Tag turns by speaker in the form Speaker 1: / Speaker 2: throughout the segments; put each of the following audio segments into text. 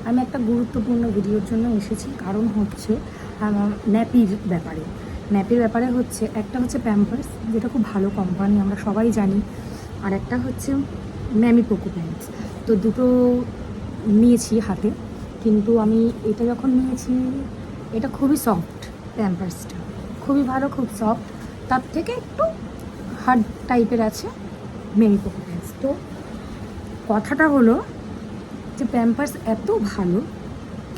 Speaker 1: আমি একটা গুরুত্বপূর্ণ ভিডিওর জন্য এসেছি। কারণ হচ্ছে ন্যাপির ব্যাপারে। ন্যাপির ব্যাপারে হচ্ছে একটা হচ্ছে প্যাম্পার্স, যেটা খুব ভালো কোম্পানি, আমরা সবাই জানি। আর একটা হচ্ছে ম্যামি পোকো প্যান্টস। তো দুটো নিয়েছি হাতে, কিন্তু আমি এটা যখন নিয়েছি, এটা খুবই সফট। প্যাম্পার্সটা খুবই ভালো, খুব সফট। তার থেকে একটু হার্ড টাইপের আছে ম্যামি পোকো প্যান্টস। তো কথাটা হলো যে প্যাম্পার্স এত ভালো,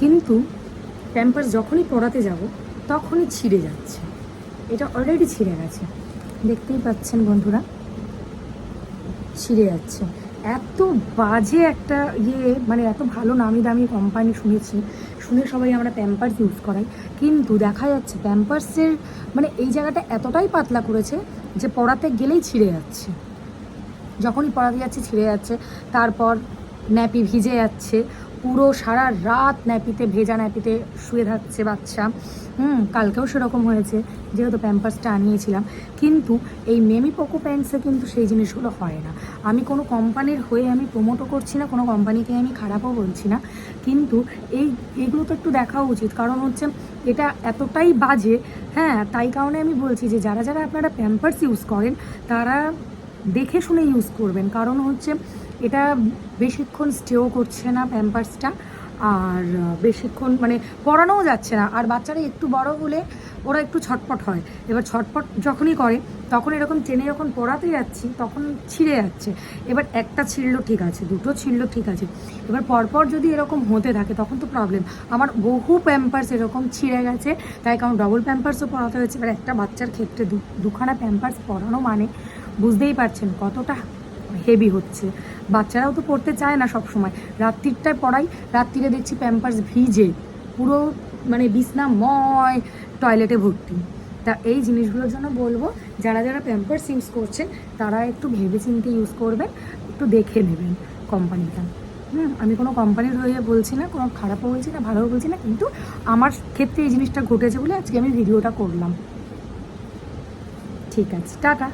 Speaker 1: কিন্তু প্যাম্পার্স যখনই পরাতে যাব তখনই ছিঁড়ে যাচ্ছে। এটা অলরেডি ছিঁড়ে গেছে, দেখতেই পাচ্ছেন বন্ধুরা, ছিঁড়ে যাচ্ছে। এত বাজে একটা মানে এত ভালো নামি দামি কোম্পানি শুনে সবাই আমরা প্যাম্পার্স ইউজ করাই, কিন্তু দেখা যাচ্ছে প্যাম্পার্সের মানে এই জায়গাটা এতটাই পাতলা করেছে যে পরাতে গেলেই ছিঁড়ে যাচ্ছে। যখনই পরাতে যাচ্ছে ছিঁড়ে যাচ্ছে। তারপর ন্যাপি ভিজে যাচ্ছে, পুরো সারা রাত ন্যাপিতে, ভেজা ন্যাপিতে শুয়ে থাকছে বাচ্চা। কালকেও সেরকম হয়েছে, যেহেতু প্যাম্পার্সটা আনিয়েছিলাম। কিন্তু এই মেমি পোকো প্যান্টসে কিন্তু সেই জিনিসগুলো হয় না। আমি কোনো কোম্পানির হয়ে আমি প্রমোটও করছি না, কোনো কোম্পানিকে আমি খারাপও বলছি না, কিন্তু এইগুলো তো একটু দেখা উচিত। কারণ হচ্ছে এটা এতটাই বাজে, হ্যাঁ, তাই কারণে আমি বলছি যে যারা যারা আপনারা প্যাম্পার্স ইউজ করেন তারা দেখে শুনে ইউজ করবেন। কারণ হচ্ছে এটা বেশিক্ষণ স্টেও করছে না প্যাম্পার্সটা, আর বেশিক্ষণ মানে পরানোও যাচ্ছে না। আর বাচ্চারা একটু বড় হলে ওরা একটু ছটপট হয়। এবার ছটপট যখনই করে তখন এরকম টেনে যখন পরাতে যাচ্ছি তখন ছিঁড়ে যাচ্ছে। এবার একটা ছিঁড়লো ঠিক আছে, দুটো ছিঁড়লো ঠিক আছে, এবার পরপর যদি এরকম হতে থাকে তখন তো প্রবলেম। আমার বহু প্যাম্পার্স এরকম ছিঁড়ে গেছে, তাই কারণ ডবল প্যাম্পার্সও পরাতে হয়েছে। এবার একটা বাচ্চার ক্ষেত্রে দুখানা প্যাম্পার্স পরানো মানে বুঝতেই পারছেন কতটা হেভি হচ্ছে। বাচ্চারাও তো পড়তে চায় না সব সময়, রাত্রিরটায় পড়াই, রাত্রিরে দেখছি প্যাম্পার্স ভিজে পুরো মানে বিছনাময় টয়লেটে ভর্তি। তা এই জিনিসগুলোর জন্য বলবো, যারা যারা প্যাম্পার্স ইউজ করছেন তারা একটু ভেবেচিন্তে ইউজ করবেন, একটু দেখে নেবেন কোম্পানিটা। আমি কোনো কোম্পানির হয়ে বলছি না, কোনো খারাপও বলছি না, ভালোও বলছি না, কিন্তু আমার ক্ষেত্রে এই জিনিসটা ঘটেছে বলে আজকে আমি ভিডিওটা করলাম। ঠিক আছে, টাটা।